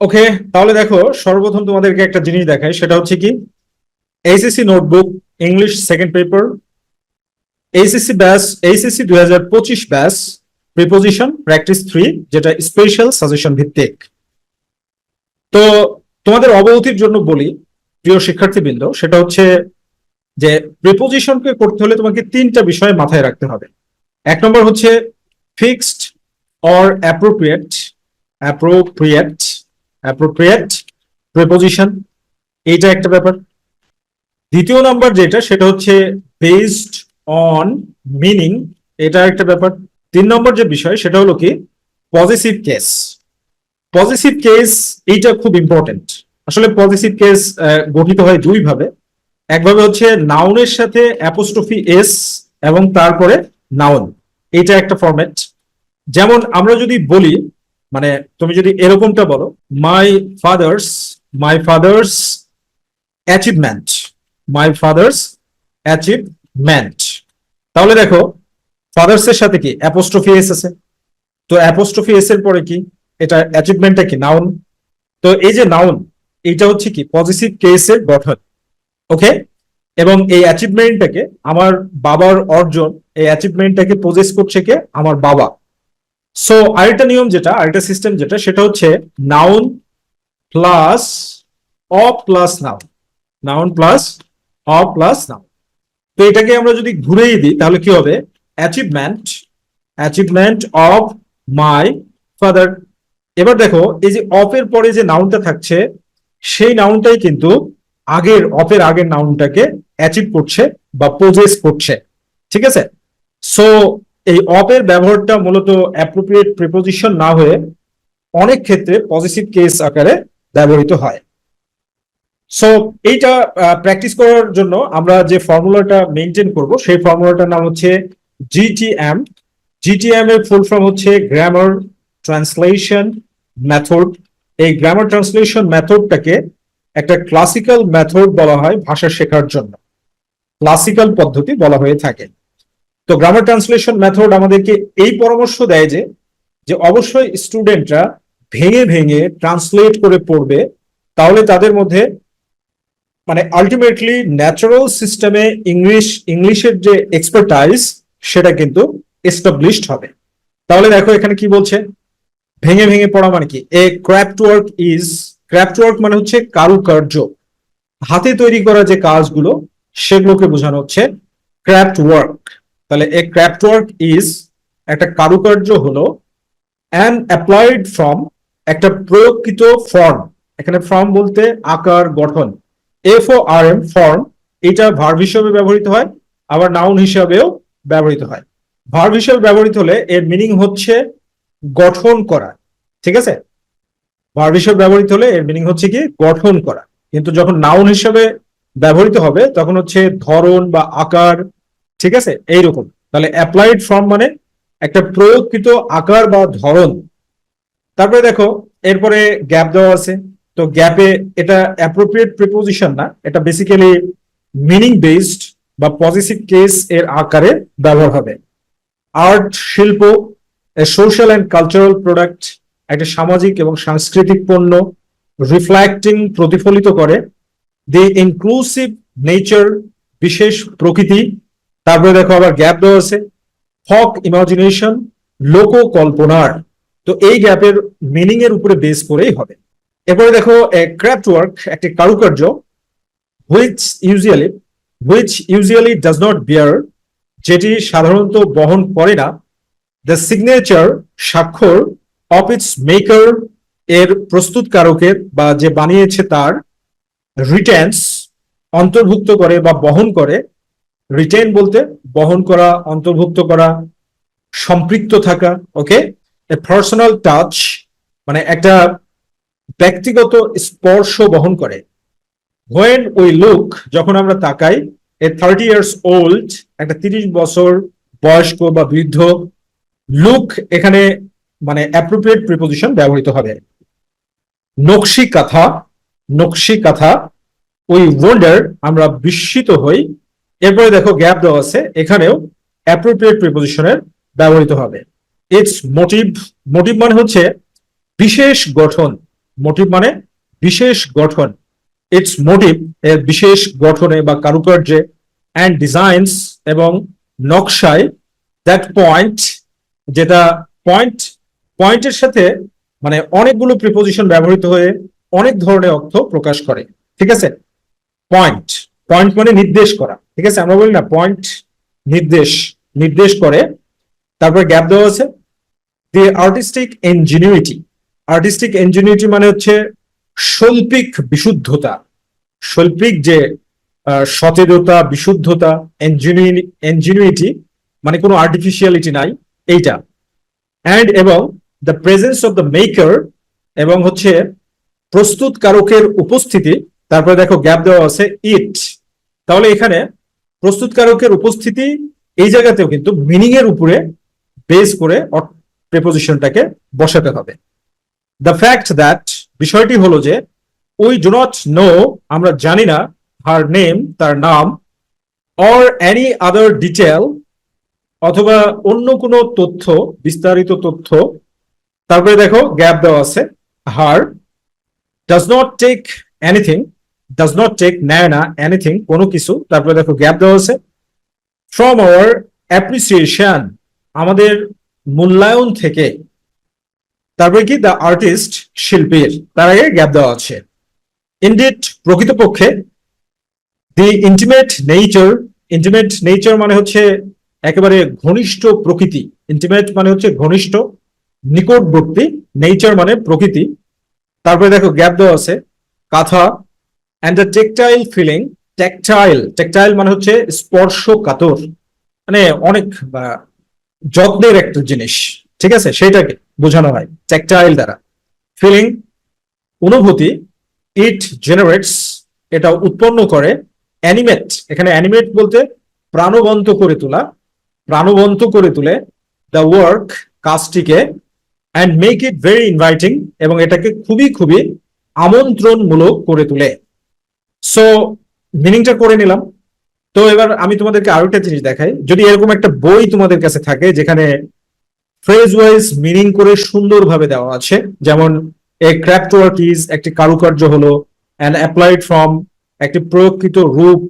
ওকে, তাহলে দেখো সর্বপ্রথম তোমাদেরকে একটা জিনিস দেখাই, সেটা হচ্ছে কি HSC notebook English second paper HSC 2025 batch preposition practice 3, যেটা স্পেশাল সাজেশন ভিত্তিক। তো তোমাদের অবগতির জন্য বলি প্রিয় শিক্ষার্থীবৃন্দ, সেটা হচ্ছে যে প্রিপোজিশনকে করতে হলে তোমাকে তিনটা বিষয় মাথায় রাখতে হবে। এক নম্বর হচ্ছে fixed or appropriate appropriate appropriate preposition, এইটা একটা ব্যাপার। দ্বিতীয় নাম্বার যেটা, সেটা হচ্ছে বেসড অন মিনিং, এটা একটা ব্যাপার। তিন নম্বর যে বিষয় সেটা হলো কি পজিটিভ কেস। পজিটিভ কেস এইটা খুব ইম্পর্টেন্ট। আসলে পজিটিভ কেস গঠিত হয় দুই ভাবে। একভাবে হচ্ছে নাউনের সাথে অ্যাপোস্ট্রফি এস এবং তারপরে নাউন, এইটা একটা ফরম্যাট। যেমন আমরা যদি বলি, মানে তুমি যদি এরকমটা বলো, my father's my father's achievement, my father's achievement, তাহলে দেখো ফাদার্স এর সাথে কি অ্যাপোস্ট্রফি এস আছে, তো অ্যাপোস্ট্রফি এস এর পরে কি, এটা অ্যাচিভমেন্টটা কি নাউন। তো এই যে নাউন, এটা হচ্ছে কি পজিটিভ কেসের গঠন। ওকে, এবং এই অ্যাচিভমেন্টটাকে আমার বাবার অর্জন, এই অ্যাচিভমেন্টটাকে পজেস করছে কে, আমার বাবা। সো আরেকটা নিয়ম যেটা, আরেকটা সিস্টেম যেটা, সেটা হচ্ছে নাউন প্লাস অ প্লাস নাউন, নাউন প্লাস অ প্লাস নাউন। তো এটাকে আমরা যদি ঘুরেই দিই তাহলে কি হবে, achievement achievement of my father. এবার দেখো এই যে অফ এর পরে যে নাউনটা থাকছে, সেই নাউনটাই কিন্তু অফের আগের নাউনটাকে অ্যাচিভ করছে বা পজেস করছে। ঠিক আছে, সো এই অফ এর ব্যবহারটা মূলত অ্যাপ্রোপ্রিয়েট প্রিপোজিশন না হয়ে অনেক ক্ষেত্রে পজিটিভ কেস আকারে ব্যবহৃত হয়। সো এইটা প্র্যাকটিস করার জন্য আমরা যে ফর্মুলাটা মেনটেন করব, সেই ফর্মুলাটার নাম হচ্ছে জিটিএম। জিটিএম এর ফুল ফর্ম হচ্ছে গ্রামার ট্রান্সলেশন মেথড। এই গ্রামার ট্রান্সলেশন মেথডটাকে একটা ক্লাসিক্যাল মেথড বলা হয় ভাষা শেখার জন্য, ক্লাসিক্যাল পদ্ধতি বলা হয়ে থাকে। তো গ্রামার ট্রান্সলেশন মেথড আমাদেরকে এই পরামর্শ দেয় যে যে অবশ্যই স্টুডেন্টরা ভেঙে ভেঙে ট্রান্সলেট করে পড়বে, তাহলে তাদের মধ্যে মানে আলটিমেটলি ন্যাচারাল সিস্টেমে ইংলিশের যে এক্সপার্টাইজ, সেটা কিন্তু এস্টাবলিশড হবে। তাহলে দেখো এখানে কি বলছে, ভেঙে ভেঙে পড়া মানে কি, এ craft work is, craft work মানে হচ্ছে কারুকার্য, হাতে তৈরি করা যে কাজগুলো সেগুলোকে বোঝানো হচ্ছে ক্রাফট ওয়ার্ক। তাহলে এ ক্রাফট ওয়ার্ক ইজ একটা কারুকার্য হলো অ্যান অ্যাপ্লাইড ফর্ম, একটা প্রয়োগকৃত ফর্ম। এখানে ফর্ম বলতে আকার গঠন, F O R M form, এটা ভার্ব হিসেবে ব্যবহৃত হয়, আবার নাউন হিসাবেও ব্যবহৃত হয়। ভার্ব হিসেবে ব্যবহৃত হলে এর মিনিং হচ্ছে গঠন করা। ঠিক আছে, ভার্ব হিসেবে ব্যবহৃত হলে এর মিনিং হচ্ছে কি গঠন করা, কিন্তু যখন নাউন হিসেবে ব্যবহৃত হবে তখন হচ্ছে ধরন বা আকার। ঠিক আছে, এইরকম। তাহলে অ্যাপ্লাইড ফর্ম মানে একটা প্রয়োগকৃত আকার বা ধরন। তারপরে দেখো এরপরে গ্যাপ দেওয়া আছে, তো গ্যাপে এটা অ্যাপ্রোপ্রিয়েট প্রিপোজিশন না, এটা বেসিক্যালি মিনিং বেসড বা পজিটিভ কেস এর আকারে ব্যবহার হবে। আর্ট শিল্প, সোশ্যাল অ্যান্ড কালচারাল প্রোডাক্ট, একটা সামাজিক এবং সাংস্কৃতিক পণ্য, রিফ্লেক্টিং প্রতিফলিত করে, দি ইনক্লুসিভ নেচার বিশেষ প্রকৃতি। তারপরে দেখো আবার গ্যাপ দেওয়া আছে, ফক ইমাজিনেশন লোক কল্পনার। তো এই গ্যাপের মিনিং এর উপরে বেস করেই হবে। এরপরে দেখো ক্রাফট ওয়ার্ক একটি কারুকার্য, which usually which usually does not বিয়ার, যেটি সাধারণত বহন করে না, দ্য সিগনেচার স্বাক্ষর, অফ ইটস মেকার, এর প্রস্তুতকারকের বা যে বানিয়েছে তার, রিটেন্স অন্তর্ভুক্ত করে বা বহন করে, রিটেন বলতে বহন করা, অন্তর্ভুক্ত করা, সম্পৃক্ত থাকা। ওকে, পার্সোনাল টাচ মানে একটা ব্যক্তিগত স্পর্শ বহন করে। হোয়েন উই লুক, যখন আমরা তাকাই, এ 30 ইয়ার্স ওল্ড একটা 30 বছর বয়স্ক বা বৃদ্ধ। লুক এখানে মানে অ্যাপ্রোপ্রিয়েট প্রিপোজিশন ব্যবহৃত হবে। নকশি কাঁথা, নকশি কাঁথা, উই ওয়ান্ডার আমরা বিস্মিত হই। এরপরে দেখো গ্যাপ দেওয়া আছে, এখানেও অ্যাপ্রোপ্রিয়েট প্রিপোজিশনের ব্যবহৃত হবে। ইটস মোটিভ, মোটিভ মানে হচ্ছে বিশেষ গঠন মোটিভ মানে বিশেষ গঠন, ইটস মোটিভ এর বিশেষ গঠনে বা কারুকার্যে, অ্যান্ড ডিজাইনস এবং নকশায়, দ্যাট পয়েন্ট যেটা পয়েন্টের সাথে মানে অনেকগুলো প্রিপোজিশন ব্যবহৃত হয়ে অনেক ধরনের অর্থ প্রকাশ করে। ঠিক আছে, পয়েন্ট পয়েন্ট মানে নির্দেশ করা। ঠিক আছে, আমরা বলি না পয়েন্ট নির্দেশ করে। তারপরে গ্যাপ দেওয়া আছে দি আর্টিস্টিক ইনজিনিউইটি মানে হচ্ছে শৈল্পিক বিশুদ্ধতা, শৈল্পিক যে সচেতনতা, বিশুদ্ধতা, ইনজিনিউইটি মানে কোনো আর্টিফিশিয়ালিটি নাই এইটা, অ্যান্ড এবং the presence of the maker এবং হচ্ছে প্রস্তুতকারকের উপস্থিতি। তারপরে দেখো গ্যাপ দেওয়া আছে ইট। তাহলে এখানে প্রস্তুতকারকের উপস্থিতি এই জায়গাতেও কিন্তু মিনিং এর উপরে বেস করে প্রিপোজিশনটাকে বসাতে হবে। দ্য ফ্যাক্ট দ্যাট বিষয়টি হলো যে উই ডু নট নো আমরা জানি না, হার নেম তার নাম, অর এনি আদার ডিটেল অথবা অন্য কোনো তথ্য, বিস্তারিত তথ্য। তারপরে দেখো গ্যাপ দেওয়া আছে her does not take anything, does not take নেয় না এনিথিং কোনো কিছু। তারপরে দেখো গ্যাপ দেওয়া আছে ফ্রম আওয়ার অ্যাপ্রিসিয়েশন আমাদের মূল্যায়ন থেকে। তারপরে কি দ্য আর্টিস্ট শিল্পীর, তার আগে গ্যাপ দেওয়া আছে। ইনডিড প্রকৃতপক্ষে, দি ইন্টিমেট নেচার মানে হচ্ছে একেবারে ঘনিষ্ঠ প্রকৃতি, ইন্টিমেট মানে হচ্ছে ঘনিষ্ঠ নিকটবর্তী, নেচার মানে প্রকৃতি। তারপরে দেখো গ্যাপ দেওয়া আছে কাঁথা, and the tactile feeling, tactile মানে হচ্ছে স্পর্শ কাতর, মানে অনেক যত্নের একটা জিনিস। ঠিক আছে, সেটাকে বোঝানো হয় টেকটাইল দ্বারা। ফিলিং অনুভূতি, ইট জেনারেটস এটা উৎপন্ন করে, অ্যানিমেট এখানে অ্যানিমেট বলতে প্রাণবন্ত করে তুলে দ্য ওয়ার্ক কাজটিকে, and make it very inviting এবং এটাকে খুবই আমন্ত্রণমূলক করে তোলে। সো মিনিংটা করে নিলাম। তো এবার আমি তোমাদেরকে আরো একটা জিনিস দেখাই। যদি এরকম একটা বই তোমাদের কাছে থাকে যেখানে ফ্রেজ ওয়াইজ মিনিং করে সুন্দরভাবে দেওয়া আছে, যেমন এ ক্রাফট ওয়ার্ক ইজ একটি কারুকার্য হলো, অ্যান্ড অ্যাপ্লাইড ফর্ম একটি প্রয়োগকৃত রূপ,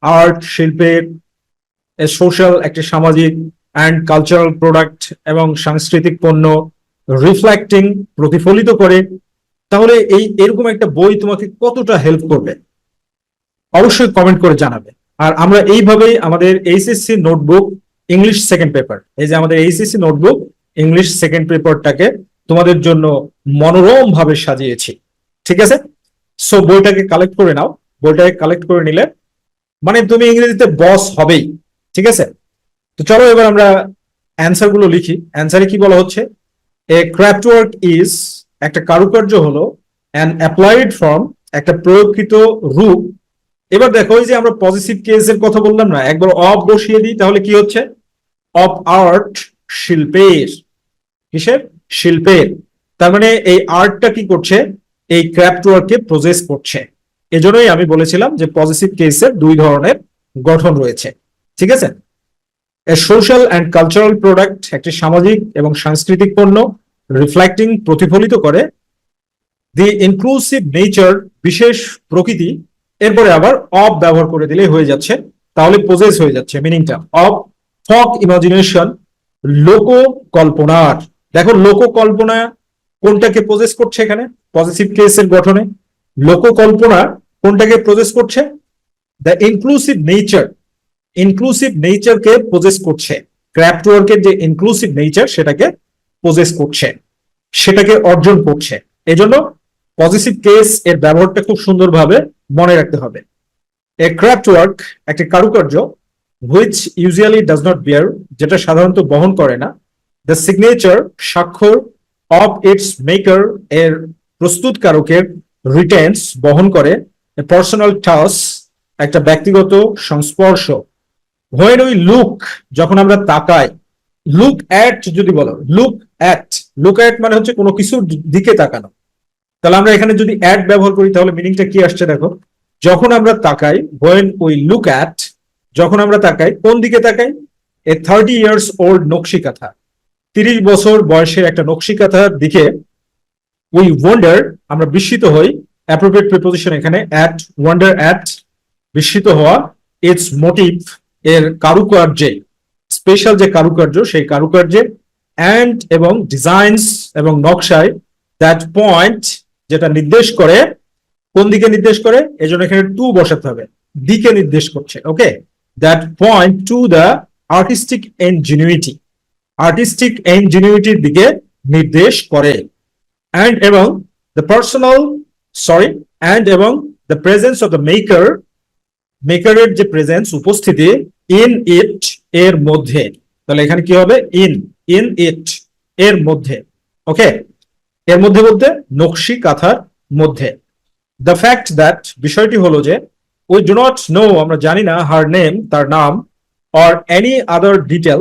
আর্ট শিল্পের, সোশ্যাল একটি সামাজিক, অ্যান্ড কালচারাল প্রোডাক্ট এবং সাংস্কৃতিক পণ্য, রিফ্লেক্টিং প্রতিফলিত করে, তাহলে এরকম একটা বই তোমাকে কতটা হেল্প করবে অবশ্যই কমেন্ট করে জানাবে। আর আমরা এইভাবেই আমাদের HSC notebook English second paper, এই যে আমাদের এইচএসসি নোটবুক ইংলিশ সেকেন্ড পেপারটাকে তোমাদের জন্য মনোরম ভাবে সাজিয়েছি। ঠিক আছে, সো বইটাকে কালেক্ট করে নাও। বইটাকে কালেক্ট করে নিলে মানে তুমি ইংরেজিতে বস হবেই। ঠিক আছে, তো চলো এবার আমরা অ্যান্সার গুলো লিখি। অ্যান্সারে কি বলা হচ্ছে, এ ক্রাফট ওয়ার্ক ইজ একটা কারুকার্য হলো, অ্যান অ্যাপ্লাইড ফর্ম একটা প্রয়োগকৃত রূপ। এবার দেখো এই যে আমরা পজিটিভ কেসের কথা বললাম না, একবার অফ বসিয়ে দিই তাহলে কি হচ্ছে, অফ আর্ট শিল্পের, কিসের, শিল্পের। তার মানে এই আর্টটা কি করছে, এই ক্রাফট ওয়ার্ককে প্রজেস করছে। এজন্যই আমি বলেছিলাম যে পজিটিভ কেসের দুই ধরনের গঠন রয়েছে। ঠিক আছে, এ সোশ্যাল অ্যান্ড কালচারাল প্রোডাক্ট একটি সামাজিক এবং সাংস্কৃতিক পণ্য, রিফ্লেক্টিং প্রতিফলিত করে, দি ইনক্লুসিভ নেচার বিশেষ প্রকৃতি, এরপরে আবার অফ ব্যবহার করে দিলে হয়ে যাচ্ছে, তাহলে পজেস হয়ে যাচ্ছে মিনিংটা। অফ ফক ইমাজিনেশন লোক কল্পনার। দেখো লোক কল্পনা কোনটাকে পজেস করছে এখানে পজিটিভ কেসের গঠনে, লোক কল্পনা কোনটাকে পজেস করছে, দ্য ইনক্লুসিভ নেচারকে পজেস করছে। ক্রাফট ওয়ার্কের যে ইনক্লুসিভ নেচার সেটাকে পজেস করছে, সেটাকে অর্জন করছে। এজন্য পজিটিভ কেস এর ব্যবহারটা খুব সুন্দরভাবে মনে রাখতে হবে। এ ক্রাফট ওয়ার্ক একটি কারুকার্য, হুইচ ইউজুয়ালি ডাজ নট বিয়ার যেটা সাধারণত বহন করে না, দ্য সিগনেচার স্বাক্ষর, অফ ইটস মেকার এর প্রস্তুতকারকের, রিটেন্স বহন করে, পার্সোনাল টাচ একটা ব্যক্তিগত সংস্পর্শ। হোয়েন উই লুক যখন আমরা তাকাই, লুক অ্যাট যদি বলো, লুক অ্যাট মানে হচ্ছে কোনো কিছুর দিকে তাকানো। তাহলে আমরা এখানে যদি অ্যাট ব্যবহার করি তাহলে মিনিংটা কি আসছে দেখো, যখন আমরা তাকাই, হোয়েন উই লুক অ্যাট যখন আমরা তাকাই, কোন দিকে তাকাই, এ 30 years old নকশি কাঁথা, 30 বছর বয়সের একটা নকশি কাঁথার দিকে, উই ওয়ান্ডার, আমরা বিস্মিত হই, অ্যাপ্রোপ্রিয়েট প্রিপোজিশন এখানে অ্যাট, ওয়ান্ডার অ্যাট, বিস্মিত হওয়া, ইটস মোটিভ, এর কারুকার্যে, স্পেশাল যে কারুকার্য সেই কারুকার্যে, অ্যান্ড এবং ডিজাইনস এবং নকশায়, দ্যাট পয়েন্ট যেটা নির্দেশ করে, কোন দিকে নির্দেশ করে, এজন্য এখানে টু বসাতে হবে, দিকে নির্দেশ করছে। Okay, that point to the artistic ingenuity, artistic ইনজিনিউইটির দিকে নির্দেশ করে। অ্যান্ড এবং দ্য পার্সোনাল, সরি, অ্যান্ড এবং the presence of the maker, মেকারের যে প্রেজেন্স, উপস্থিতি, ইন ইট, এর মধ্যে, তাহলে এখানে কি হবে, ইন ইট, এর মধ্যে। ওকে, এর মধ্যে বলতে নকশি কাঁথার মধ্যে। দ্য ফ্যাক্ট দ্যাট, বিষয়টি হলো যে, উই ডু নট নো, আমরা জানি না, হার নেম, তার নাম, অর এনি আদার ডিটেল,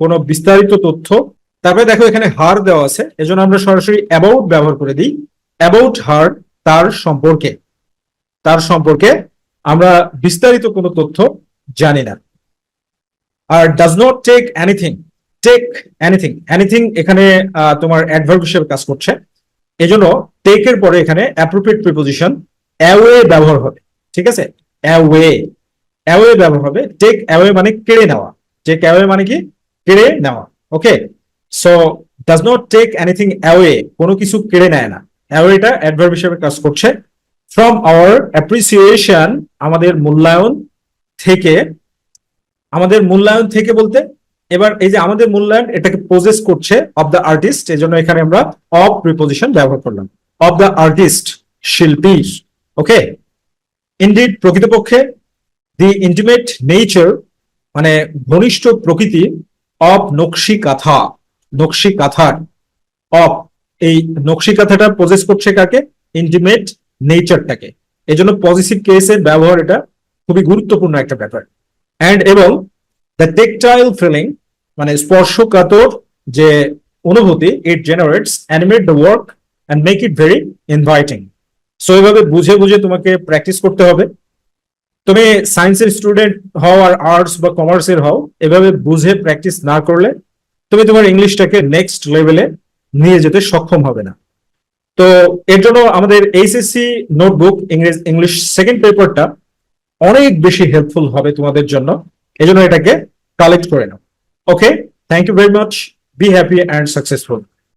কোনো বিস্তারিত তথ্য। তারপরে দেখো এখানে হার দেওয়া আছে, এজন্য আমরা সরাসরি অ্যাবাউট ব্যবহার করে দিই, অ্যাবাউট হার, তার সম্পর্কে, তার সম্পর্কে আমরা বিস্তারিত কোনো তথ্য জানি না। আর does not take anything, take anything, anything এখানে তোমার অ্যাডভার্ব হিসেবে কাজ করছে, এজন্য টেক এর পরে এখানে অ্যাপ্রোপ্রিয়েট প্রিপোজিশন অ্যাওয়ে ব্যবহার হবে। ঠিক আছে, অ্যাওয়ে, অ্যাওয়ে ব্যবহার হবে। টেক অ্যাওয়ে মানে কেড়ে নেওয়া, টেক অ্যাওয়ে মানে কি, কেড়ে নেওয়া। Okay, so does not take anything away, কোনো কিছু কেড়ে নেয় না, অ্যাওয়েটা অ্যাডভার্ব হিসেবে কাজ করছে। ফ্রম আওয়ার অ্যাপ্রিসিয়েশন, আমাদের মূল্যায়ন থেকে, আমাদের মূল্যায়ন থেকে বলতে, এবার এই যে আমাদের মূল্যায়ন, এটাকে পজেস করছে অফ দ্য আর্টিস্ট, এজন্য এখানে আমরা অফ প্রিপোজিশন ব্যবহার করলাম, অফ দ্য আর্টিস্ট, শিল্পী। ওকে, ইনডিড, প্রকৃতপক্ষে, দি ইন্টিমেট নেচার, মানে ঘনিষ্ঠ প্রকৃতি, অফ নকশি কাঁথা, নকশি কাঁথার, অফ, এই নকশি কাঁথাটা পজেস করছে কাকে, ইন্টিমেট নেচারটাকে, এজন্য পজিটিভ কেসের ব্যবহার, এটা খুবই গুরুত্বপূর্ণ একটা ব্যাপার। অ্যান্ড এবং দ্য টেকটাইল ফিলিং, মানে স্পর্শকাতর যে অনুভূতি, it generates animate the work and make it very inviting. So এইভাবে বুঝে বুঝে তোমাকে প্র্যাকটিস করতে হবে। তুমি সায়েন্সের স্টুডেন্ট হও আর আর্টস বা কমার্সের হও, এভাবে বুঝে প্র্যাকটিস না করলে তুমি তোমার ইংলিশটাকে নেক্সট লেভেলে নিয়ে যেতে সক্ষম হবে না। তো এর জন্য আমাদের এইচএসসি নোটবুক ইংলিশ সেকেন্ড পেপারটা অনেক বেশি হেল্পফুল হবে তোমাদের জন্য, এজন্য এটাকে কালেক্ট করে নাও। Okay, thank you very much, be happy and successful.